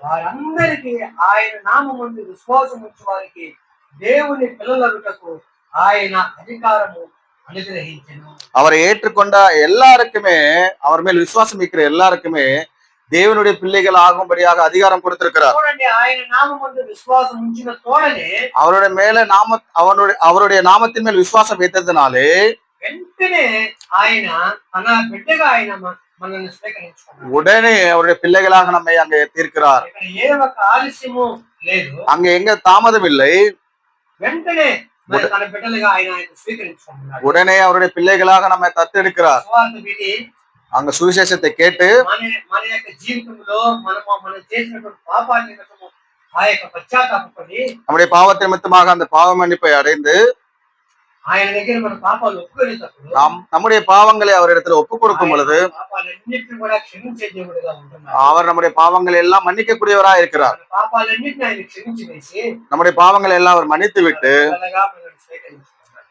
వారందరికీ ఆయన నామమునందు విశ్వాసం ఉంచు వారికి దేవుని పిల్లలగుటకు ఆయన అధికారము అనుగ్రహించెను. அவரை ஏற்றுக்கொண்ட எல்லாருக்குமே, அவர் மேல் விசுவாசம் வைக்கிற எல்லாருக்குமே தேவனுடைய பிள்ளைகள் ஆகும்படியாக அதிகாரம் கொடுத்திருக்கிறார். చూడండి, ఆయన నామమునందు విశ్వాసం ఉంచిన తోడనే அவருடைய மேல அவருடைய நாமத்தின் மேல் விசுவாசம் வைத்ததுனாலே వెంటనే ఆయన తన బిడ్డగా ఆయన మనల్ని స్వీకరించుకున్నాడు. உடனே அவருடைய பிள்ளைகளாக நம்மை அங்கே தீர்க்கிறார். ఇక్కడ ఏ ఒక ఆలస్యము లేదు, அங்க எங்க தாமதம் இல்லை. వెంటనే తన బిడ్డలుగా ఆయన స్వీకరించుకున్నాడు. உடனே அவருடைய பிள்ளைகளாக நம்மை தத்தெடுக்கிறார். సువార్త విని அங்க சுவிசேஷத்தை கேட்டு మన యొక్క జీవితంలో మనం చేసినటువంటి పాపాల నిమిత్తము ఆ యొక్క పశ్చాత్తాపపడి நம்முடைய பாவத்தை நிமித்தமாக அந்த பாவ மன்னிப்பை அடைந்து ఆయన దగ్గర మన పాపాలు ఒప్పుకునేటప్పుడు நம்முடைய பாவங்களை அவரிடத்துல ஒப்பு கொடுக்கும் பொழுது పాపాలన్నింటినీ కూడా క్షమించే దేవుడిగా ఉంటున్నాడు. அவர் நம்முடைய பாவங்களை எல்லாம் மன்னிக்கக்கூடியவரா இருக்கிறார். పాపాలన్నింటినీ ఆయన క్షమించి వేసి நம்முடைய பாவங்களை எல்லாம் அவர் மன்னித்து விட்டு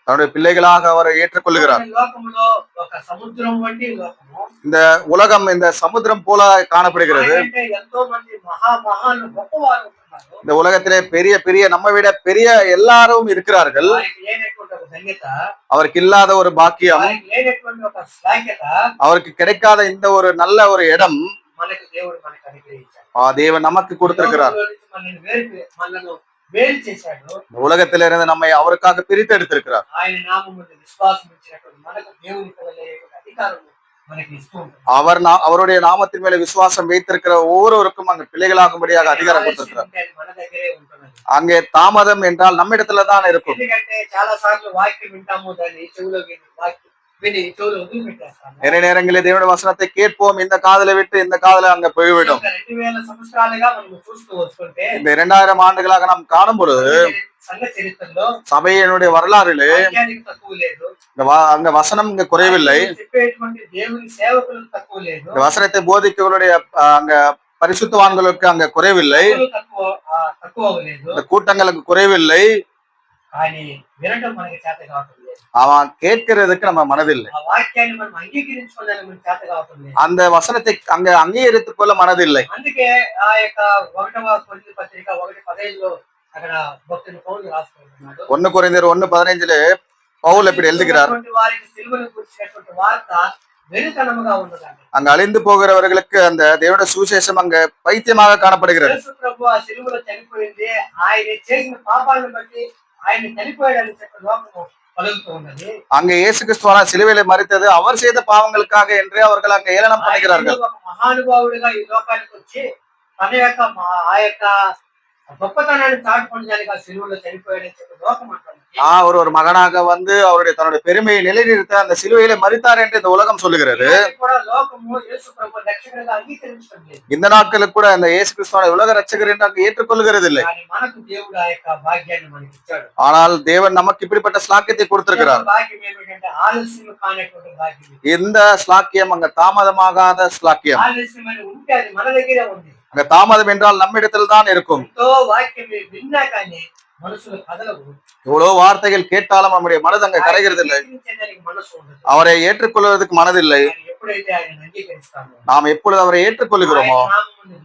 தன்னுடைய பிள்ளைகளாக அவரை ஏற்றுக்கொள்கிறார். లోకములో ఒక సముద్రం వంటి లోకము, இந்த உலகம் இந்த சமுத்திரம் போல காணப்படுகிறது. ఎంతో మంది మహాను గొప్పవారు ఉంటున్నారు. இந்த உலகத்திலே பெரிய பெரிய நம்ம விட பெரிய எல்லாரும் இருக்கிறார்கள். వారికి లేనటువంటి ఒక ధన్యత, அவருக்கு இல்லாத ஒரு பாக்கியம், వారికి లేనటువంటి ఒక శ్లాఘ్యత, அவருக்கு கிடைக்காத இந்த ஒரு நல்ல ஒரு இடம் మనకు దేవుడు మనకు అనుగ్రహించాడు. தேவன் நமக்கு கொடுத்திருக்கிறார். మనల్ని వేరు చేశాడు. உலகத்தில இருந்து நம்மை அவருக்காக பிரித்து எடுத்திருக்கிறார். ఆయన నామమునందు విశ్వాసం ఉంచినటువంటి మనకు దేవుని పిల్లలయ్యేటువంటి అధికారం మనకి ఇస్తూ ఉంటాడు. அவருடைய நாமத்தின் மேல விசுவாசம் வைத்திருக்கிற ஒவ்வொருவருக்கும் அங்க பிள்ளைகளாகும்படியாக அதிகாரம் கொடுத்திருக்கிறார். మన దగ్గరే ఉంటున్నది. அங்கே தாமதம் என்றால் நம்மிடத்துல தான் இருக்கும். ఎందుకంటే చాలా సార్లు వాక్యం వింటాము, దాన్ని చెవులో విని చెవులో వదిలిపెట్టేస్తాము. நிறைய நேரங்களில் தேவனுடைய வசனத்தை கேட்போம், இந்த காதலை விட்டு இந்த காதல அங்க போய்விடும். 2000 సంవత్సరాలుగా మనం చూస్తూ వస్తుంటే இந்த 2000 ஆண்டுகளாக நாம் காணும் பொழுது సంఘ చరిత్రలో சபையினுடைய வரலாறிலே వాక్యానికి తక్కువ లేదు, அங்க வசனம் இங்க குறைவில்லை, చెప్పేటువంటి దేవుని సేవకులకు తక్కువ లేదు, இந்த வசனத்தை போதிக்கவருடைய அங்க பரிசுத்தவான்களுக்கு அங்க குறைவில்லை, తక్కువ లేదు, இந்த கூட்டங்களுக்கு குறைவில்லை. కానీ వినటం మనకి చేత కావటం లేదు. அவன் கேட்கிறதுக்கு நம்ம மனதில்லை. ఆ వాక్యాన్ని మనం అంగీకరించుకోవడానికి మనకి చేత కావటం లేదు. அந்த வசனத்தை அங்க அங்கீகரித்துக் கொள்ள மனதில்லை. అందుకే ఆ యొక్క 1వ కొరింథీ పత్రిక 1:15లో అక్కడ భక్తుడు పౌలు రాస్తున్నాడు. 1 கொரிந்தியர் 1:15 பவுல் இப்படி எழுதுகிறார். వారికి సిలువను గురించినటువంటి వార్త వెరితనముగా ఉన్నదండి. அங்க அழிந்து போகிறவர்களுக்கு அந்த தேவனுடைய சுவிசேஷம் அங்க பைத்தியமாக காணப்படுகிறது. యేసు ప్రభు ఆ సిలువలో చనిపోయింది, ఆయన చేసిన పాపాలను బట్టి ఆయన చనిపోయాడని చెప్పి లోకము పలుకుతూ ఉన్నది. அங்க இயேசு கிறிஸ்துவான சிலுவையிலே மரித்தது அவர் செய்த பாவங்களுக்காக என்று அவர்கள் அங்க ஏளனம் பண்ணுகிறார்கள். ఒక మహానుభావుడిగా ఈ లోకానికి వచ్చి తన యొక్క ఆ యొక్క గొప్పతనాన్ని చాటుకోవడానికి ఆ సిలువలో చనిపోయాడని చెప్పి లోకం అంటుంది. ஒரு மகனாக வந்து அவருடைய தன்னுடைய பெருமையை நிலைநிறுத்த அந்த சிலுவையிலே மரித்தார் என்று இந்த உலகம் சொல்லுகிறது. కూడా లోకము యేసు ప్రభు రక్షకుడిగా అంగీకరించడం లేదు. இந்த நாட்களுக்கு கூட அந்த இயேசு கிறிஸ்துவான உலக ரட்சகர் என்று அங்கு ஏற்றுக்கொள்கிறது இல்லை. కానీ మనకు దేవుడు ఆ యొక్క భాగ్యాన్ని మనకి ఇచ్చాడు. ஆனால் தேவன் நமக்கு இப்படிப்பட்ட ஸ்லாக்கியத்தை கொடுத்திருக்கிறார். భాగ్యం ఏమిటంటే ఆలస్యం కానటువంటి భాగ్యం. இந்த ஸ்லாக்கியம் அங்க தாமதமாகாத ஸ்லாக்கியம். ఆలస్యమైన ఉంటే అది మన దగ్గరే ఉంది. அங்க தாமதம் என்றால் நம்மிடத்தில் தான் இருக்கும். ఎంతో వాక్యం విన్నా కానీ మనసులో కదలవు. எவ்வளவு வார்த்தைகள் கேட்டாலும் நம்முடைய மனது அங்க கரைகிறது இல்லை. அவரை ஏற்றுக்கொள்வதற்கு மனதில்லை. ఎప్పుడైతే ఆయన అంగీకరిస్తామో, நாம் எப்பொழுது அவரை ஏற்றுக்கொள்கிறோமோ,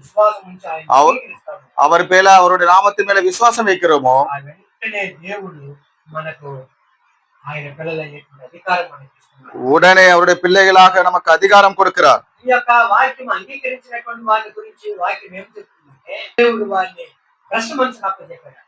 విశ్వాసం ఉంచి ఆయన அவர் மேல அவருடைய நாமத்தின் மேல விசுவாசம் வைக்கிறோமோ, వెంటనే దేవుడు మనకు ఆయన పిల్లలయ్యేటువంటి అధికారం మనకి ఇస్తున్నాడు. உடனே அவருடைய பிள்ளைகளாக நமக்கு அதிகாரம் கொடுக்கிறார். ఈ యొక్క వాక్యం అంగీకరించినటువంటి వారి గురించి వాక్యం ఏం చెప్తుందంటే, దేవుడు వారిని భ్రష్ట మనసుకు అప్పచెప్పాడు.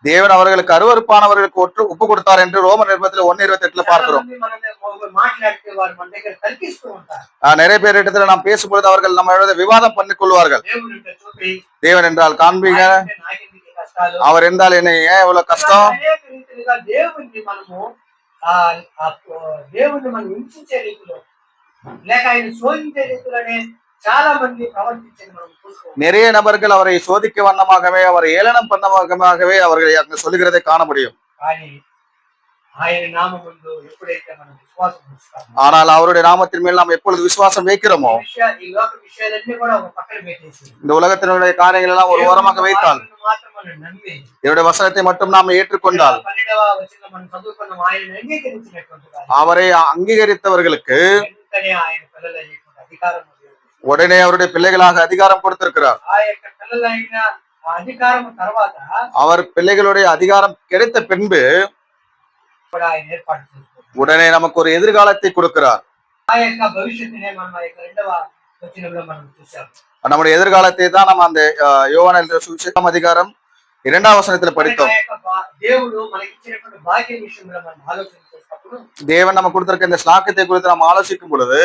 தேவன் அவர்களுக்கு அருவருப்பானவர்களுக்கு ஒப்பு கொடுத்தார் என்று ரோமர் நிருபத்துல 1:28 చాలా பார்க்கிறோம். మంది మనం మాట్లాడితే వారు మన దగ్గర తగ్గిస్తూ ఉంటారు. நிறைய பேர் இடத்துல நாம் பேசும்பொழுது அவர்கள் நம்ம விவாதம் பண்ணிக் கொள்வார்கள். దేవుడు అంటే చూపి தேவன் என்றால் காண்பீங்க, ఆయనంటే నాకెందుకు ఈ కష్టాలు, அவர் என்றால் என்ன ஏன் இவ்வளவு கஷ்டம். అనేక రీతిలుగా దేవుణ్ణి మనము ఆ ఆ దేవుణ్ణి మనం హింసించే రీతిలో లేక ఆయన శోధించే రీతిలోనే చాలా మంది ప్రవర్తించేది మనం చూస్తాం. நிறைய நபர்கள் அவரை சோதிக்க வண்ணமாகவே அவரை ஏளனம் பண்ண வண்ணமாகவே அவர்களை அங்கு சொல்லுகிறதை காண முடியும். కానీ ఆయన నామముందు ఎప్పుడైతే మనం విశ్వాసం ఉంచుతామో, ஆனால் அவருடைய நாமத்தின் மேல் நாம் எப்பொழுது விசுவாசம் வைக்கிறோமோ, ఈ లోక విషయాలన్నీ కూడా ఒక పక్కన పెట్టేసి இந்த உலகத்தினுடைய காரியங்கள் எல்லாம் ஒரு ஓரமாக வைத்தால், దేవుని మాత్రం మనం నమ్మి இவருடைய வசனத்தை மட்டும் நாம் ஏற்றுக்கொண்டால், 12వ వచనంలో మనం చదువుకున్న ఆయన అంగీకరించినటువంటి వారు அவரை అంగీకరిத்தவர்களுக்கு వెంటనే ఆయన పిల్లలయ్యేటువంటి అధికారం ఉంది. உடனே அவருடைய பிள்ளைகளாக அதிகாரம் கொடுத்திருக்கிறார். ఆ యొక్క పిల్లలైన ఆ అధికారం తర్వాత அவர் பிள்ளைகளுடைய அதிகாரம் கிடைத்த பின்பு కూడా ఆయన ఏర్పాటు చేసుకుంటారు. உடனே நமக்கு ஒரு எதிர்காலத்தை கொடுக்கிறார். ఆ యొక్క భవిష్యత్తునే మనం ఆ యొక్క 2వ వచనంలో మనం చూసాం. நம்முடைய எதிர்காலத்தை தான் நம்ம அந்த யோவான் எழுதின சுவிசேஷம் அதிகாரம் 2ஆம் வசனத்துல படித்தோம். ఆ యొక్క దేవుడు మనకి ఇచ్చినటువంటి భాగ్య విషయంలో మనం ఆలోచన చేసినప్పుడు தேவன் நம்ம கொடுத்திருக்க இந்த ஸ்லாக்கியத்தை குறித்து நாம் ஆலோசிக்கும் பொழுது,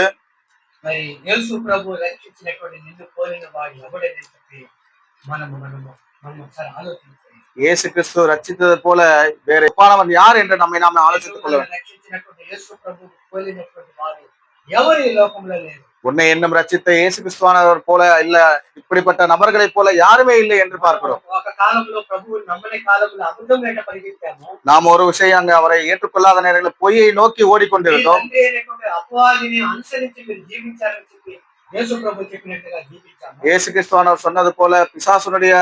మరి యేసు ప్రభు రక్షించినటువంటి నిన్ను పోలిన వాడు ఎవడని చెప్పి మనం ఒకసారి ఆలోచించాలి. இயேசு கிறிஸ்து ரட்சித்தது போல வேற ஒப்பானவன் யார் என்று நம்மை நாமே ஆலோசித்துக் கொள்ள வேண்டும். రక్షించినటువంటి యేసు ప్రభు పోలినటువంటి వాడు ఎవరు ఈ లోకంలో లేరు. உன்னை என்னும் ரட்சித்த இயேசு கிறிஸ்துவானவர் போல இல்ல, இப்படிப்பட்ட நபர்களை போல யாருமே இல்லை என்று பார்க்கிறோம். ఒక కాలంలో ప్రభువు నమ్మని కాలంలో అబద్ధం వెంట పరిగెత్తాము. நாம் ஒரு விஷயம் அங்க அவரை ஏற்றுக்கொள்ளாத நேரங்களில் பொய்யை நோக்கி ஓடிக்கொண்டிருந்தோம். అపవాదిని అనుసరించి మీరు జీవించాలని చెప్పి యేసు ప్రభు చెప్పినట్టుగా జీవించాము. இயேசு கிறிஸ்துவானவர் சொன்னது போல பிசாசுனுடைய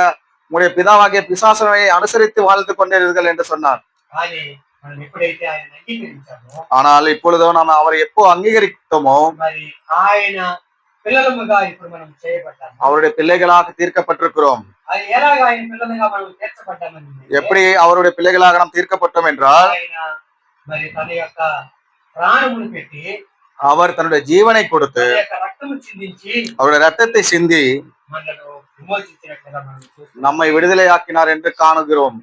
உங்களுடைய பிதாவாகிய பிசாசுனை அனுசரித்து வாழ்ந்து கொண்டிருங்கள் என்று சொன்னார். కానీ మనం ఎప్పుడైతే ఆయన అంగీకరించామో, ஆனால் இப்பொழுதோ நாம் அவரை எப்போ அங்கீகரித்தோமோ మరి ఆయన పిల్లలముగా ఇప్పుడు మనం చేయబడ్డాము. அவருடைய பிள்ளைகளாக தீர்க்கப்பட்டிருக்கிறோம். అది ఎలాగ ఆయన పిల్లలుగా మనం తీర్చబడ్డామని, எப்படி அவருடைய பிள்ளைகளாக நாம் தீர்க்கப்பட்டோம் என்றால், ఆయన మరి తన యొక్క ప్రాణమును పెట్టి அவர் தன்னுடைய ஜீவனை கொடுத்து తన యొక్క రక్తము చిందించి அவருடைய ரத்தத்தை சிந்தி మనను విమోచించినట్లుగా మనం చూస్తున్నాం. நம்மை விடுதலையாக்கினார் என்று காணுகிறோம்.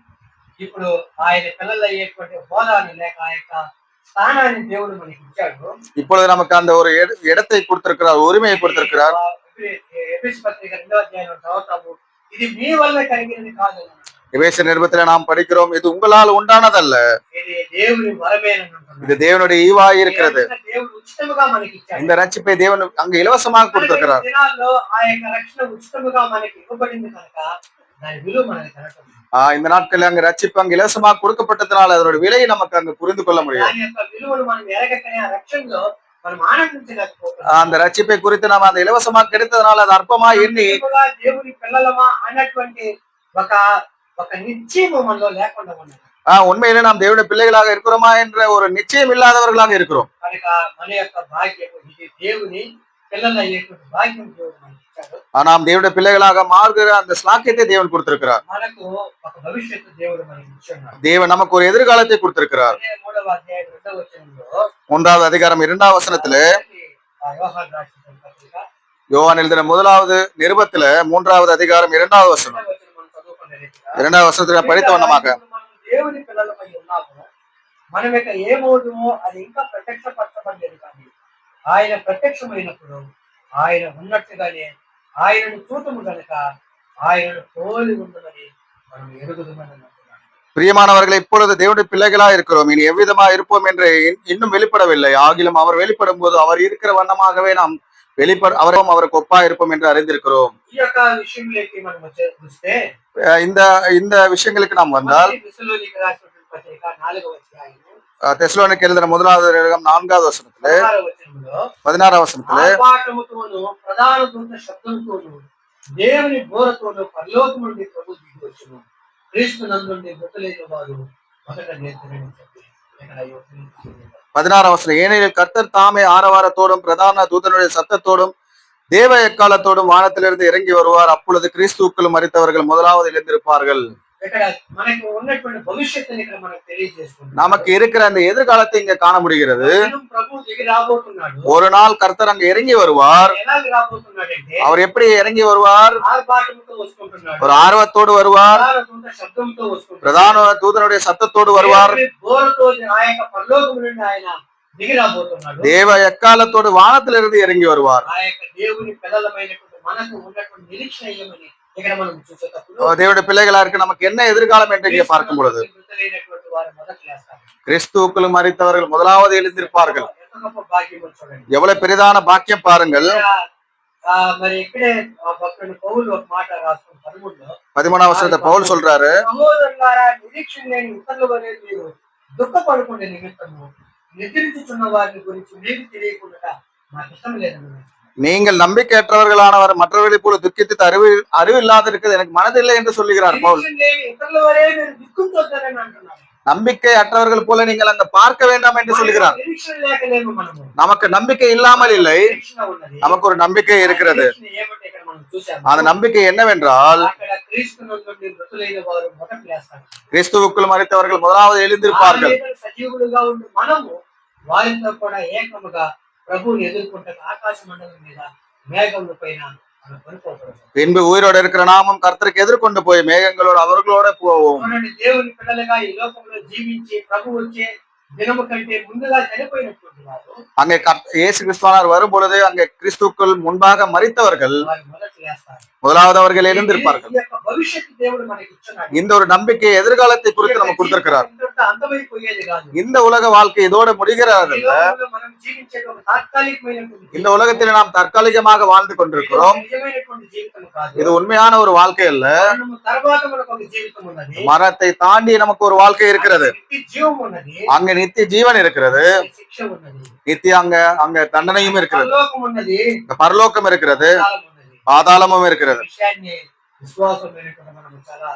ఇప్పుడు ఆయన పిల్లలు అయ్యేటువంటి హోదాను లేక ఆ యొక్క స్థానాన్ని దేవుడు మనకి ఇచ్చాడు. இப்பொழுது நமக்கு அந்த ஒரு இடத்தை கொடுத்திருக்கிறார், உரிமையை கொடுத்திருக்கிறார். ఎఫెసు పత్రిక 2వ అధ్యాయం చదువుతాము. ఇది మీ వల్ల కలిగినది కాదు, எபேசியர் நிருபத்திலே நாம் படிக்கிறோம், இது உங்களால் உண்டானதல்ல, ఇది దేవుని వరమేనని అంటున్నాడు. இது தேவனுடைய ஈவாய் இருக்கிறது. దేవుడు ఉచితముగా మనకి ఇచ్చాడు. இந்த ரட்சிப்பை தேவன் அங்க இலவசமாக கொடுத்திருக்கிறார். ఈ దినాల్లో ఆ యొక్క రక్షణ ఉచితముగా మనకి ఇవ్వబడింది కనుక దాని విలువ మనకి కనపడదు. இந்த நாட்களில் அங்க ரட்சிப்பு அங்க இலவசமாக கொடுக்கப்பட்டதுனால அதனுடைய விலையை நமக்கு அங்க புரிந்து கொள்ள முடியும். దాని యొక్క విలువను మనం ఎరగకనే ఆ రక్షణలో మనం ఆనందించలేకపోతున్నాం. அந்த ரட்சிப்பை குறித்து நம்ம அந்த இலவசமாக கிடைத்ததுனால அது அற்பமா எண்ணி దేవుని పిల్లలమా అన్నటువంటి ఒక ఒక నిశ్చయము మనలో లేకుండా ఉన్నది. உண்மையிலே நாம் தேவனுடைய பிள்ளைகளாக இருக்கிறோமா என்ற ஒரு நிச்சயம் இல்லாதவர்களாக இருக்கிறோம். కనుక మన యొక్క భాగ్యము ఇది దేవుని పిల్లలు అయ్యేటువంటి భాగ్యం దేవుడు మనకి ఇచ్చాడు. நாம் தேவனுடைய பிள்ளைகளாக மாறுகிற அந்த ஸ்லாக்கியத்தை தேவன் கொடுத்திருக்கிறார். మనకు ఒక భవిష్యత్తు దేవుడు మనకి ఇచ్చాడు. தேவன் நமக்கு ஒரு எதிர்காலத்தை கொடுத்திருக்கிறார். 3వ అధ్యాయం 2వ వచనంలో 1வது அதிகாரம் 2ஆம் வசனத்திலே యోహాను రాసిన పత్రిక யோவான் எழுதின 1வது நிருபத்தில 3வது அதிகாரம் 2வது வசனம். 2வது வசனத்துல படித்த வண்ணமாக, మనం దేవుని పిల్లలమై ఉన్నాము, మనం ఇక ఏమవుదుమో అది ఇంకా ప్రత్యక్షపరచబడలేదు. కానీ ఆయన ప్రత్యక్షమైనప్పుడు ఆయన ఉన్నట్టుగానే ఆయనను చూడము గనక ఆయనను పోలి ఉందని మనం ఎరుగుదుమని అంటున్నాడు. பிரியமானவர்களை, இப்பொழுது தேவனுடைய பிள்ளைகளா இருக்கிறோம், இனி எவ்விதமா இருப்போம் என்று இன்னும் வெளிப்படவில்லை. ஆகிலும் அவர் வெளிப்படும் போது அவர் இருக்கிற வண்ணமாகவே நாம் அவருக்கு ஒப்பா இருப்போம் என்று அறிந்திருக்கிறோம். ఈ యొక్క విషయంలోకి మనం చూస్తే இந்த விஷயங்களுக்கு நாம் வந்தால் తెస్సలోనికీయులకు రాసిన పత్రిక 4వ అధ్యాయం தெசலோனிக்கேயருக்கு எழுதின 1வது நிருபம் 4வது வசனத்திலே 16வது வசனத்திலே, ఆర్భాటముతోను ప్రధాన దూత శబ్దంతోను దేవుని బోరతోను పరలోకము నుండి ప్రభు దిగి వచ్చును. క్రీస్తు నందుండి మృతులైన వారు మొదట లేతురని చెప్పి ఇక్కడ 16வது வசனம், ஏனெனில் கர்த்தர் தாமே ஆரவாரத்தோடும் பிரதான தூதனுடைய சத்தத்தோடும் தேவ எக்காலத்தோடும் வானத்திலிருந்து இறங்கி வருவார். அப்பொழுது கிறிஸ்துவுக்குள் மரித்தவர்கள் முதலாவது எழுந்திருப்பார்கள். ఇక్కడ మనకు ఉన్నటువంటి భవిష్యత్తుని ఇక్కడ మనకు తెలియజేస్తుంది. நமக்கு இருக்கிற அந்த எதிர்காலத்தை இங்க காண முடிகிறது. ప్రభు దిగి రాబోతున్నాడు. ஒரு நாள் கர்த்தர் அங்க இறங்கி வருவார். ఎలాగ రాబోతున్నాడంటే அவர் எப்படி இறங்கி வருவார்? ఆర్భాటంతో వస్తుంటున్నాడు. ஒரு ஆர்வத்தோடு வருவார். ప్రధాన దూత శబ్దంతో వస్తుంటున్నాడు. பிரதான தூதனுடைய சத்தத்தோடு வருவார். దేవుని బోరతో ఆ యొక్క పరలోకము నుండి ఆయన దిగి రాబోతున్నాడు. தேவ எக்காலத்தோடு வானத்திலிருந்து இறங்கி வருவார். ఆ యొక్క దేవుని పిల్లలమైనటువంటి మనకు ఉన్నటువంటి నిరీక్షణ ఏమని ఇక్కడ మనం చూసేటప్పుడు தேவனுடைய பிள்ளைகளா இருக்கு நமக்கு என்ன எதிர்காலம் என்று இங்கே பார்க்கும் பொழுது మృతులైనటువంటి వారు మొదట లేస్తారు. கிறிஸ்துவுக்குள் மரித்தவர்கள் முதலாவது எழுந்திருப்பார்கள். ఎంత గొప్ప భాగ్యమో చూడండి. எவ்வளவு பெரிதான பாக்கியம் பாருங்கள். మరి ఇక్కడే భక్తుడు పౌలు ఒక మాట రాసుకుని 13లో 13వ వచనத்தை పౌలు சொல்றாரு, సహోదరులారా నిరీక్షణ లేని ఇతరుల వలె మీరు దుఃఖపడుకునే నిమిత్తము నిద్రించుచున్న వారిని గురించి మీకు తెలియకుండా నాకు ఇష్టం లేదన్నారు. நீங்கள் நம்பிக்கையற்றவர்களானவர் மற்றவர்களை போல துக்கித்து அறிவு இல்லாத இருக்கிறது எனக்கு மனதில்லை என்று சொல்லுகிறார் பவுல். నిరీక్షణ లేని ఇతరుల వలె మీరు దుఃఖించొద్దని అంటున్నారు. நம்பிக்கை அற்றவர்கள் போல நீங்கள் அங்க பார்க்க வேண்டாம் என்று சொல்லுகிறார். నిరీక్షణ లేకలేము మనము. நமக்கு நம்பிக்கை இல்லாமல் இல்லை, నిరీక్షణ ఉన్నది. நமக்கு ஒரு நம்பிக்கை இருக்கிறது. నిరీక్షణ ఏమంటే ఇక్కడ మనం చూసాము. அந்த நம்பிக்கை என்னவென்றால் అక్కడ క్రీస్తునందు మృతులైన వారు మొదట లేస్తారు. கிறிஸ்துவுக்குள் மரித்தவர்கள் முதலாவது எழுந்திருப்பார்கள். సజీవులుగా ఉండి మనము వారితో కూడా ఏకముగా ప్రభువుని ఎదుర్కొంటే ఆకాశ మండలం మీద మేఘముల పైన మనం కొనుక్కోవడం. பின்பு உயிரோடு இருக்கிற நாமும் கர்த்தருக்கு எதிர்கொண்டு போய் மேகங்களோடு அவர்களோட போவோம். దేవుని పిల్లలుగా ఈ లోకంలో జీవించి ప్రభు వచ్చే దినము కంటే ముందుగా చనిపోయినటువంటి వారు அங்கே இயேசு கிறிஸ்துவானவர் வரும் பொழுது அங்கே கிறிஸ்துவுக்குள் முன்பாக மரித்தவர்கள் వారు మొదట లేస్తారు. முதலாவது அவர்கள் எழுந்திருப்பார்கள். ఈ యొక్క భవిష్యత్తు దేవుడు మనకి ఇచ్చున్నాడు. இந்த ஒரு நம்பிக்கை எதிர்காலத்தை குறித்து நமக்கு கொடுத்திருக்கிறார். ఇంత అంతమైపోయేది కాదు. இந்த உலக வாழ்க்கை இதோட முடிகிறது. ఈ లోకంలో మనం జీవించే ఒక తాత్కాలికమైనటువంటి இந்த உலகத்தில் நாம் தற்காலிகமாக வாழ்ந்து கொண்டிருக்கிறோம். నిజమైనటువంటి జీవితం కాదు. இது உண்மையான ஒரு வாழ்க்கை அல்ல. మరణము తర్వాత మనకు ఒక జీవితం ఉన్నది. மரணத்தை தாண்டி நமக்கு ஒரு வாழ்க்கை இருக்கிறது. నిత్య జీవం ఉన్నది. அங்க நித்திய ஜீவன் இருக்கிறது. శిక్ష ఉన్నది. நித்திய அங்க தண்டனையும் இருக்கிறது. పరలోకం ఉన్నది. பரலோகம் இருக்கிறது. పాతాళం ఉన్నది. பாதாளமும் இருக்கிறது. ఈ విషయాన్ని విశ్వాసమైనటువంటి మనం చాలా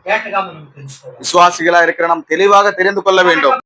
తేటగా మనం తెలుసుకోవాలి. விசுவாசிகளா இருக்கிற நாம் தெளிவாக தெரிந்து கொள்ள வேண்டும்.